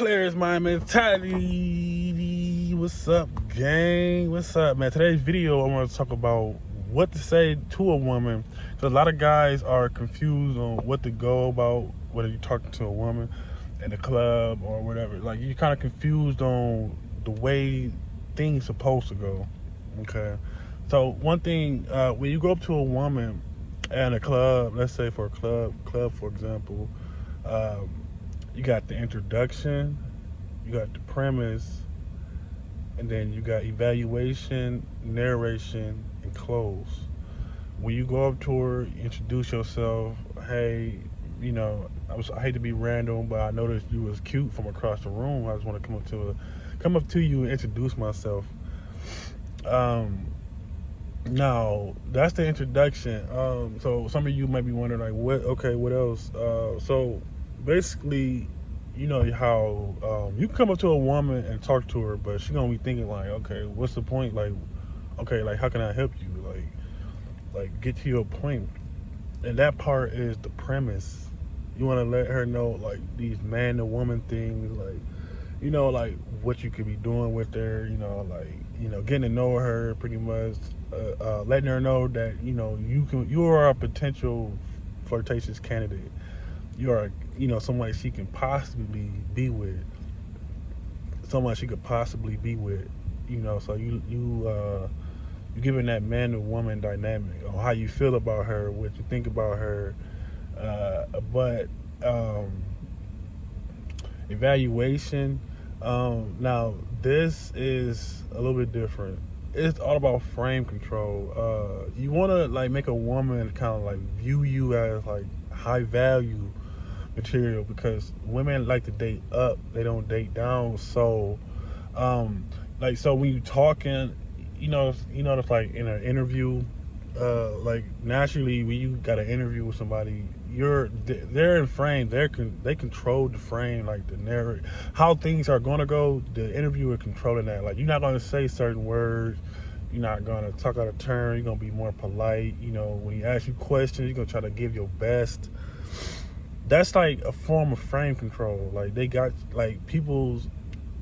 Players, my mentality. What's up, gang? What's up, man? Today's video, I want to talk about what to say to a woman. Because a lot of guys are confused on what to go about, whether you're talking to a woman in the club or whatever. Like, you're kind of confused on the way things supposed to go. Okay? So, one thing, when you go up to a woman in a club, let's say for a club for example, you got the introduction, you got the premise, and then you got evaluation, narration, and close. When you go up to her, introduce yourself. Hey, I hate to be random, but I noticed you was cute from across the room. I just want to come up to you and introduce myself. Now that's the introduction. So some of you might be wondering, like, what? Okay, what else? So basically, you know how you can come up to a woman and talk to her, but she's gonna be thinking like, okay, what's the point? Like, okay, like how can I help you? Like get to your point. And that part is the premise. You want to let her know like these man to woman things, like like what you could be doing with her. Getting to know her pretty much. Letting her know that you are a potential flirtatious candidate. You are somebody she can possibly be with. Someone she could possibly be with. So you're giving that man to woman dynamic on how you feel about her, what you think about her. But evaluation. Now this is a little bit different. It's all about frame control. You want to like make a woman kind of like view you as like high value material, because women like to date up, they don't date down. So so when you talking, it's like in an interview, like naturally when you got an interview with somebody, they're in frame. They control the frame, like the narrative, how things are gonna go. The interviewer controlling that. Like, you're not gonna say certain words. You're not gonna talk out of turn. You're gonna be more polite. When he asks you questions, you're gonna try to give your best. That's like a form of frame control. Like, they got like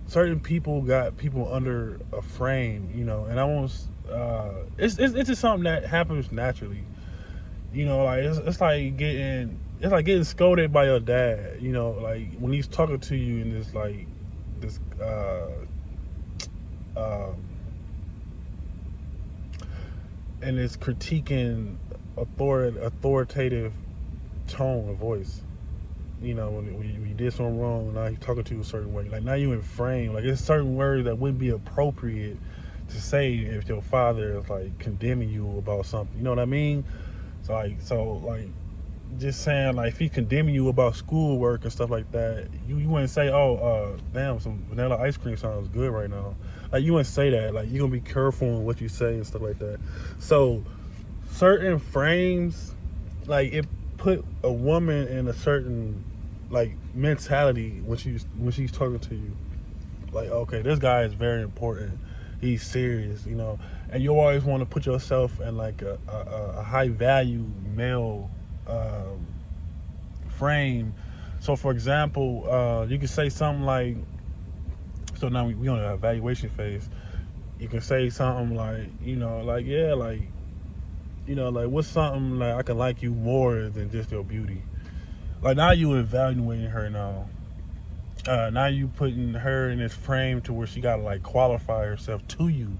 certain people got people under a frame. And I won't. It's just something that happens naturally. It's like getting scolded by your dad. Like when he's talking to you in this and it's critiquing authoritative tone of voice. When you did something wrong, now he's talking to you a certain way. Like, now you in frame. Like, it's certain words that wouldn't be appropriate to say if your father is like condemning you about something. You know what I mean? So just saying, like, if he's condemning you about schoolwork and stuff like that, you wouldn't say, oh, damn, some vanilla ice cream sounds good right now. Like, you wouldn't say that. Like, you're gonna be careful in what you say and stuff like that. So certain frames, like, it put a woman in a certain like mentality when she's talking to you. Like, okay, this guy is very important. He's serious, and you always want to put yourself in like a high value male frame. So for example, you can say something like, so now we on the evaluation phase. You can say something like, like what's something like I can like you more than just your beauty. Like, now you evaluating her now. Now you putting her in this frame to where she gotta like qualify herself to you,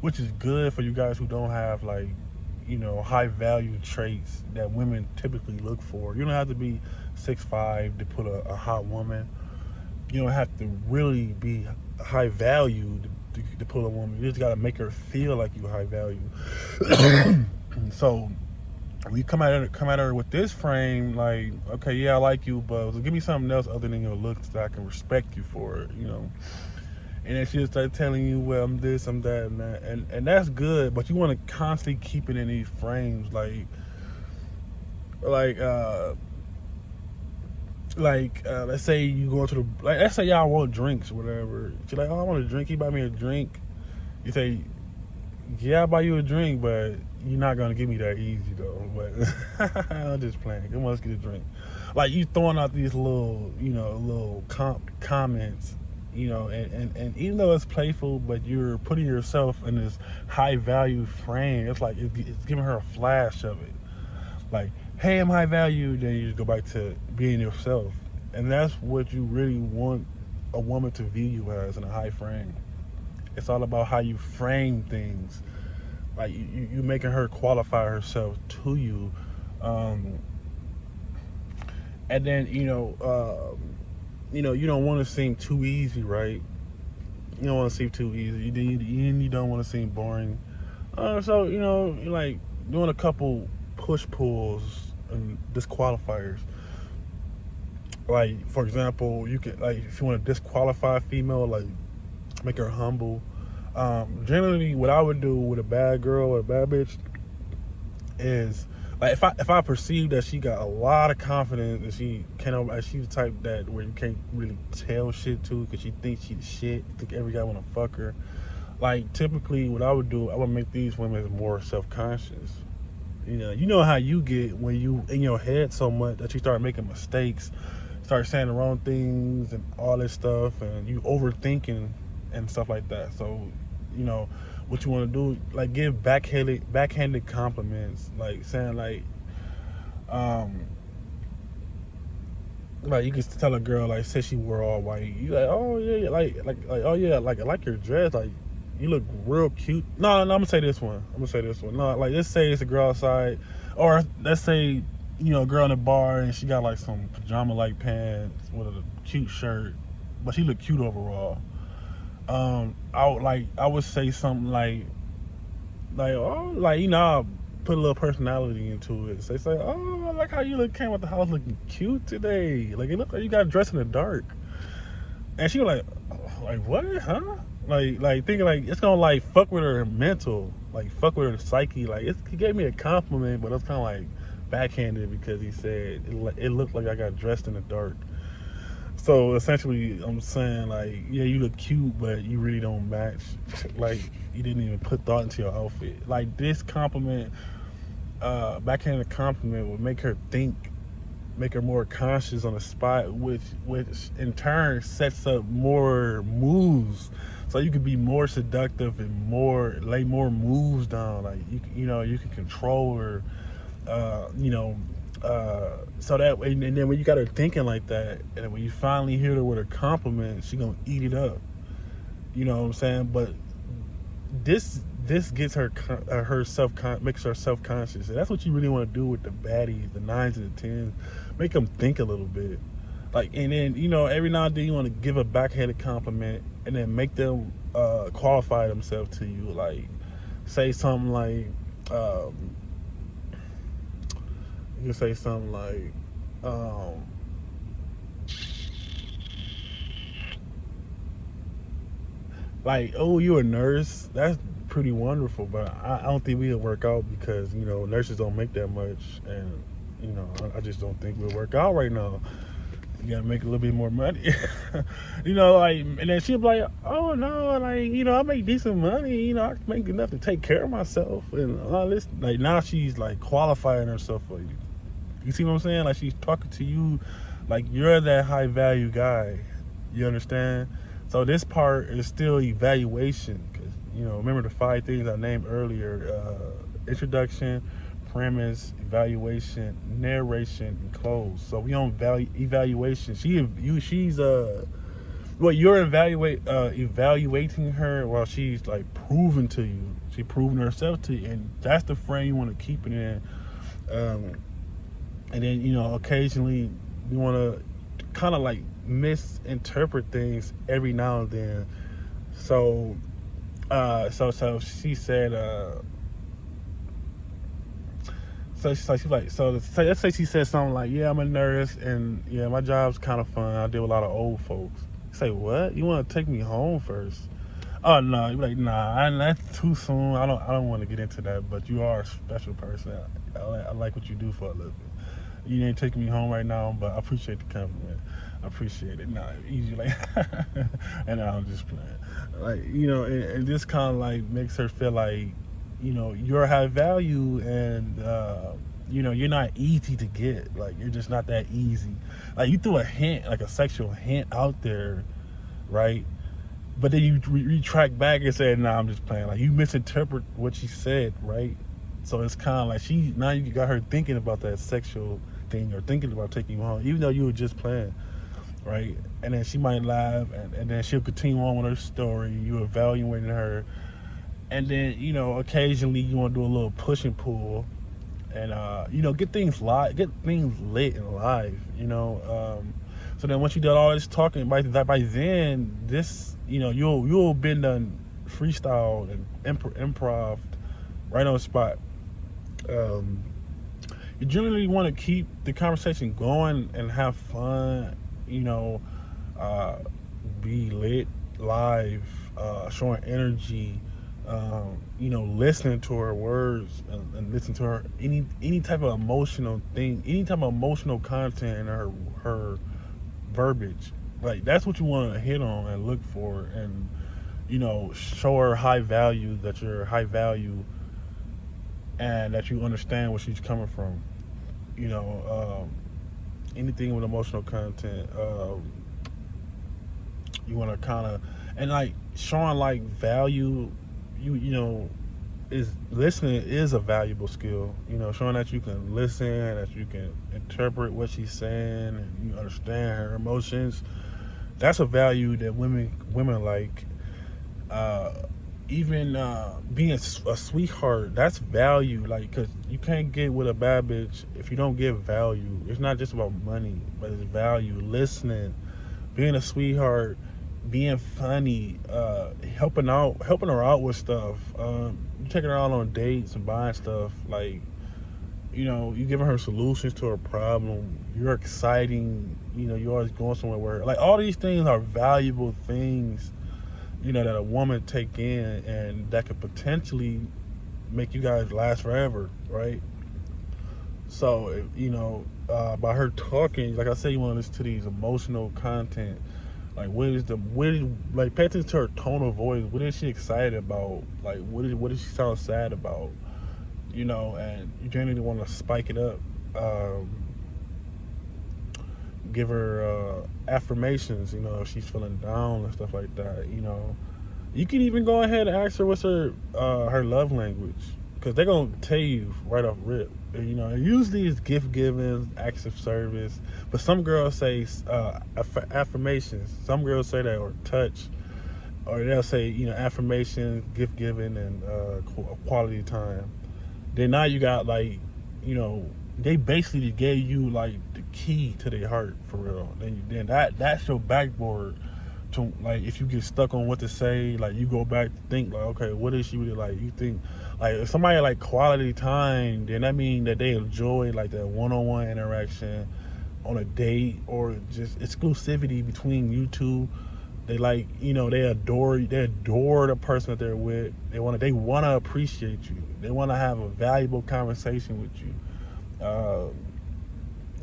which is good for you guys who don't have like high value traits that women typically look for. You don't have to be 6'5" to put a hot woman. You don't have to really be high value to pull a woman. You just gotta make her feel like you high value. So we come at her with this frame, like, okay, yeah, I like you, but give me something else other than your looks that I can respect you for it, And then she'll start telling you, well, I'm this, I'm that, and that, and that's good, but you want to constantly keep it in these frames, let's say you go to the, like, let's say y'all want drinks or whatever. She's like, oh, I want a drink. You buy me a drink. You say, yeah, I'll buy you a drink, but you're not gonna give me that easy though. But I'm just playing. Come on, let's get a drink. like you throwing out these little, little comments, and even though it's playful, but you're putting yourself in this high value frame. It's like it's giving her a flash of it, like, hey, I'm high value. Then you just go back to being yourself, and that's what you really want a woman to view you as, in a high frame. It's all about how you frame things. Like you making her qualify herself to you. Um, and then you don't want to seem too easy, right? You don't want to seem too easy. You don't want to seem boring. So like doing a couple push pulls and disqualifiers. Like, for example, you can, like, if you want to disqualify a female, like make her humble. Generally, what I would do with a bad girl or a bad bitch is, like, if I perceive that she got a lot of confidence and she's the type that where you can't really tell shit to because she thinks she's shit, think every guy want to fuck her. Like, typically, what I would do, I would make these women more self-conscious. You know how you get when you in your head so much that you start making mistakes, start saying the wrong things and all this stuff, and you overthinking and stuff like that. So, what you want to do, like, give backhanded compliments, like saying like you can tell a girl, like, say she wore all white, you like, oh yeah, like oh yeah, like, I like your dress, like you look real cute. No, I'm gonna say this one. No, like, let's say it's a girl outside, or let's say a girl in a bar and she got like some pajama like pants with a cute shirt, but she look cute overall. I would say something I'll put a little personality into it. Say, oh, I like how you came out the house looking cute today. Like, it looked like you got dressed in the dark. And she was like what, huh? Like thinking like it's gonna like fuck with her mental, like fuck with her psyche. Like, he gave me a compliment, but it's kind of like backhanded because he said it looked like I got dressed in the dark. So essentially, I'm saying, like, yeah, you look cute, but you really don't match. Like, you didn't even put thought into your outfit. Like, this compliment, backhanded compliment, would make her think, make her more conscious on the spot, which in turn sets up more moves. So you can be more seductive and lay more moves down. Like, you can control her. So that way, and then when you got her thinking like that, and when you finally hit her with a compliment, she gonna eat it up. You know what I'm saying? But this gets her makes her self-conscious, and that's what you really want to do with the baddies, the 9s and the 10s. Make them think a little bit. Like, and then every now and then you want to give a backhanded compliment, and then make them qualify themselves to you. Like, say something like. You can say something like, oh, you a nurse? That's pretty wonderful, but I don't think we'll work out because nurses don't make that much, and I just don't think we'll work out right now. You gotta make a little bit more money. Like, and then she'll be like, oh no, like, I make decent money, I can make enough to take care of myself and all this. Like, now she's like qualifying herself for you. You see what I'm saying? Like, she's talking to you like you're that high value guy. You understand? So this part is still evaluation, because remember the 5 things I named earlier: introduction, premise, evaluation, narration, and close. So we on evaluation. She's you're evaluating her while she's like proving to you. She's proving herself to you, and that's the frame you want to keep it in. And then occasionally you want to kind of like misinterpret things every now and then. So so she said let's say she said something like, yeah, I'm a nurse, and yeah, my job's kind of fun, I deal with a lot of old folks. Say, what? You want to take me home first? Oh no, you're like, nah, that's too soon. I don't want to get into that, but you are a special person. I like what you do for a living. You ain't taking me home right now, but I appreciate the compliment. I appreciate it. Nah, easy, like, and I'm just playing. Like, and this kind of like makes her feel like, you're high value, and you're not easy to get. Like, you're just not that easy. Like, you threw a hint, like a sexual hint out there, right? But then you retract back and say, "Nah, I'm just playing." Like, you misinterpret what she said, right? So it's kind of like now you got her thinking about that sexual thing or thinking about taking you home, even though you were just playing, right? And then she might laugh, and then she'll continue on with her story. You evaluating her, and then occasionally you want to do a little push and pull, and get things lit and live. So then once you done all this talking, by then this you'll been done freestyle and improv right on the spot. You generally want to keep the conversation going and have fun. Be lit, live, showing energy. Listening to her words and listen to her any type of emotional thing, any type of emotional content in her verbiage. Like, that's what you want to hit on and look for, and show her that you're high value, and that you understand where she's coming from. Anything with emotional content, you want to kind of, and like showing like value. Is listening is a valuable skill. Showing that you can listen, that you can interpret what she's saying, and you understand her emotions. That's a value that women like. Even being a sweetheart, that's value. Like, because you can't get with a bad bitch if you don't give value. It's not just about money, but it's value. Listening, being a sweetheart, being funny, helping her out with stuff, taking her out on dates and buying stuff. Like, you giving her solutions to her problem. You're exciting. You're always going somewhere where, like, all these things are valuable things, that a woman take in, and that could potentially make you guys last forever, right? So, by her talking, like I said, you want to listen to these emotional content. Like, like, pay attention to her tone of voice. What is she excited about? Like, what does she sound sad about? And you generally want to spike it up. Give her affirmations, if she's feeling down and stuff like that. You can even go ahead and ask her what's her love language, because they're gonna tell you right off rip. Usually it's gift giving, acts of service, but some girls say affirmations. Some girls say that, or touch, or they'll say affirmations, gift giving, and quality time. Then now you got, like, they basically gave you like the key to their heart, for real. Then that's your backboard to, like, if you get stuck on what to say, like, you go back to think, like, okay, what is she really like? You think, like, if somebody like quality time, then that means that they enjoy like that one-on-one interaction on a date, or just exclusivity between you two. They, like, they adore the person that they're with. They want to appreciate you. They want to have a valuable conversation with you.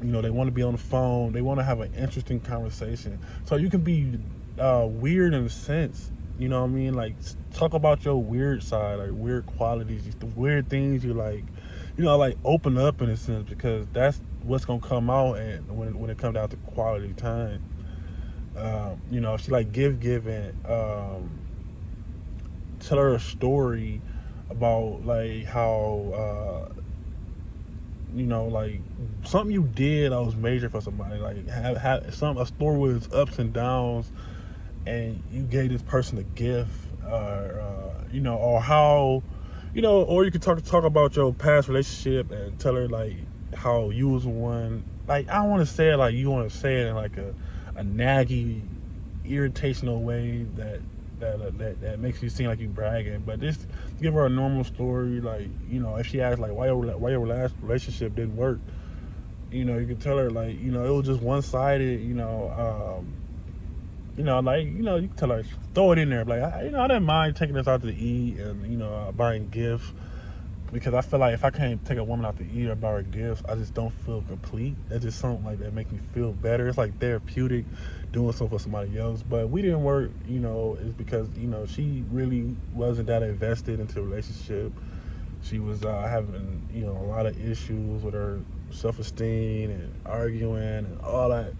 They want to be on the phone. They want to have an interesting conversation. So you can be weird in a sense. You know what I mean? Like, talk about your weird side, like weird qualities, the weird things you like. Like, open up in a sense, because that's what's gonna come out, and when it comes down to quality time. If she like giving, tell her a story about, like, how like something you did that was major for somebody. Like, have a story with its ups and downs, and you gave this person a gift, or how, or you could talk about your past relationship and tell her, like, how you was one. Like, I don't want to say it like you want to say it in like a naggy, irritational way that makes you seem like you bragging, but just give her a normal story. Like, if she asks, like, why your last relationship didn't work, you can tell her, like, it was just one-sided. You can tell her, throw it in there, like, I didn't mind taking us out to eat, and buying gifts, because I feel like if I can't take a woman out to eat or buy her gifts, I just don't feel complete. That's just something like that make me feel better. It's like therapeutic, doing something for somebody else. But we didn't work, is because she really wasn't that invested into the relationship. She was having, a lot of issues with her self-esteem and arguing and all that.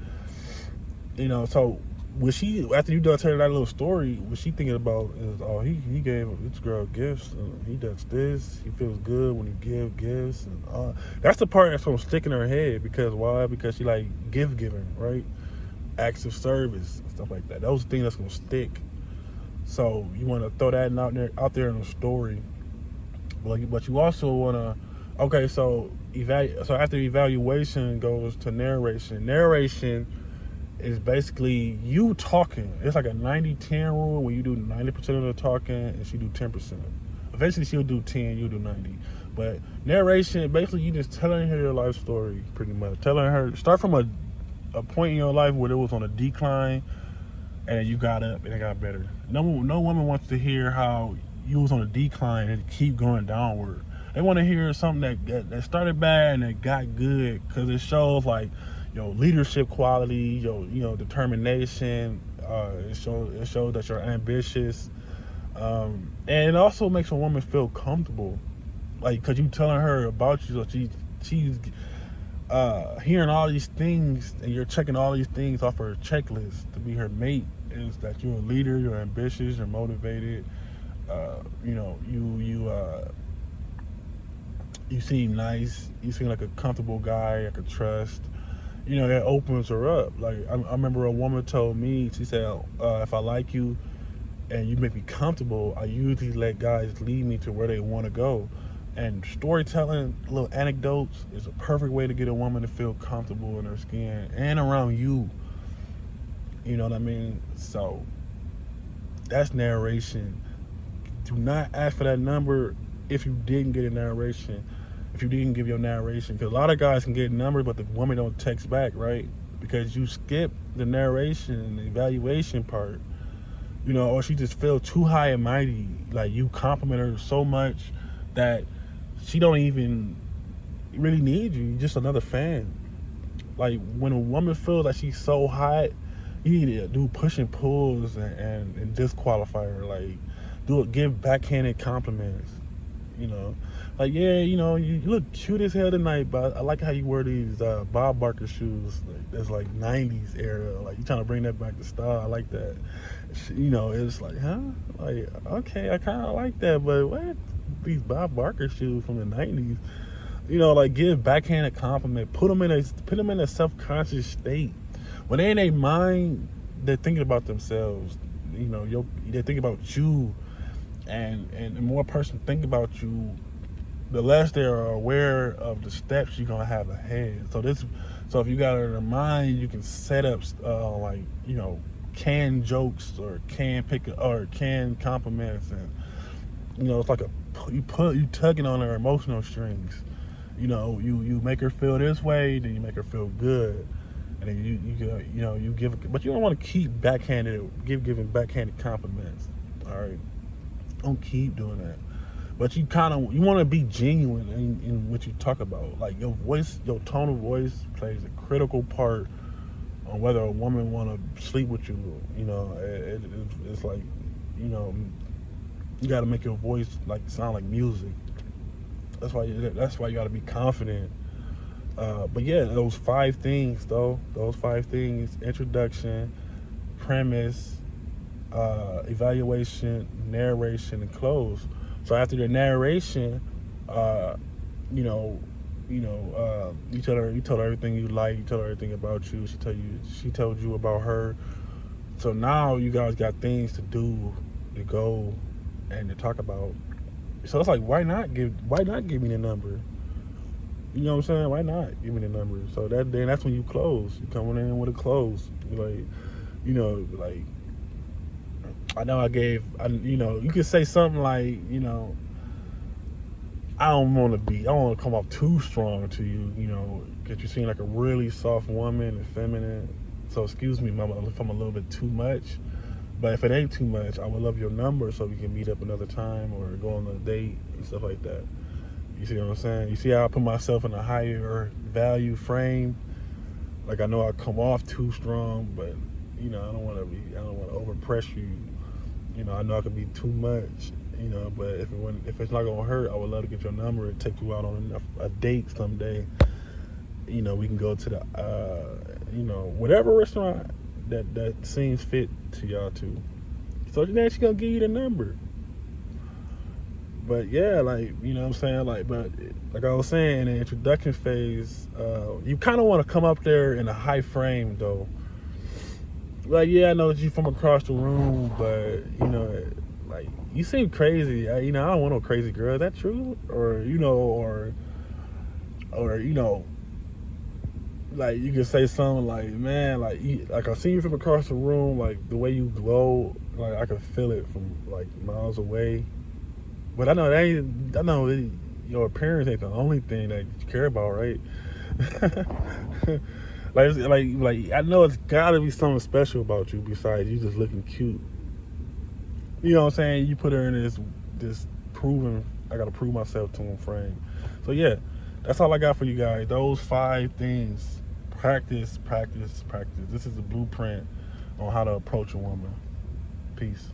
So was she, after you done telling that little story, was she thinking about is, oh, he gave this girl gifts and he does this, he feels good when he give gifts, and that's the part that's gonna stick in her head. Because why? Because she like gift giving, right? Acts of service and stuff like that. Those things that's gonna stick. So you want to throw that out there in the story, but you also want to. Okay, so so after evaluation goes to narration. Narration is basically you talking. It's like a 90-10 rule where you do 90% of the talking and she do 10%. Eventually she'll do 10, you'll do 90. But narration, basically you just telling her your life story, pretty much. Telling her, start from a point in your life where it was on a decline and you got up and it got better. No woman wants to hear how you was on a decline and keep going downward. They want to hear something that started bad and that got good, because it shows like your leadership quality, your determination. It shows that you're ambitious, and it also makes a woman feel comfortable, like because you telling her about you, so she's hearing all these things, and you're checking all these things off her checklist to be her mate. Is that you're a leader, you're ambitious, you're motivated. You seem nice. You seem like a comfortable guy I could trust. It opens her up. Like I remember a woman told me, she said, if I like you and you make me comfortable, I usually let guys lead me to where they want to go. And storytelling, little anecdotes, is a perfect way to get a woman to feel comfortable in her skin and around you. You know what I mean? So that's narration. Do not ask for that number if you didn't get a narration. If you didn't give your narration, because a lot of guys can get numbers, but the woman don't text back, right? Because you skip the narration and the evaluation part, or she just feel too high and mighty. Like you compliment her so much that she don't even really need you. You're just another fan. Like when a woman feels like she's so hot, you need to do push and pulls and disqualify her. Like give backhanded compliments. Like, yeah, you look cute as hell tonight, but I like how you wear these Bob Barker shoes. That's like 90s era. Like, you trying to bring that back to style. I like that. It's like, huh? Like, okay, I kind of like that, but what? These Bob Barker shoes from the 90s. Like, give backhanded compliment. Put them in a self-conscious state. When they in their mind, they're thinking about themselves. They're thinking about you. And the more a person think about you, the less they are aware of the steps you're gonna have ahead. So if you got it in mind, you can set up canned jokes or canned compliments, and it's like you tugging on her emotional strings. You make her feel this way, then you make her feel good, and then you give, but you don't want to keep giving backhanded compliments. All right. Don't keep doing that, but you want to be genuine in what you talk about. Like your voice, your tone of voice plays a critical part on whether a woman want to sleep with you. It's like you got to make your voice like sound like music. That's why you got to be confident. But yeah, those 5 things though. Those 5 things: introduction, premise, evaluation, narration, and close. So after the narration, you tell her everything you like. You tell her everything about you. She told you about her. So now you guys got things to do, to go, and to talk about. So it's like, why not give me the number? You know what I'm saying? Why not give me the number? So that's when you close. You coming in with a close. Like, I know you could say something like, I don't want to come off too strong to you, because you seem like a really soft woman and feminine. So excuse me, mama, if I'm a little bit too much. But if it ain't too much, I would love your number so we can meet up another time or go on a date and stuff like that. You see what I'm saying? You see how I put myself in a higher value frame? Like, I know I come off too strong, but I don't want to overpress you. I know I can be too much. you know. But if it's not gonna hurt, I would love to get your number and take you out on a date someday. You know, we can go to the you know, whatever restaurant that seems fit to y'all two. So then she's gonna give you the number. But yeah, like, you know what I'm saying? But like I was saying, in the introduction phase, you kind of want to come up there in a high frame, though. Like, yeah, I know that you from across the room, but, you know, like, you seem crazy. You know, I don't want no crazy girl. Is that true? Or, you know, or you know, like, you can say something like, man, like I see you from across the room, like, the way you glow, like, I can feel it from, like, miles away. But I know your appearance ain't the only thing that you care about, right? like I know it's gotta be something special about you besides you just looking cute. You know what I'm saying? You put her in this proving, I gotta prove myself to him frame. So yeah, that's all I got for you guys. Those 5 things. Practice, practice, practice. This is a blueprint on how to approach a woman. Peace.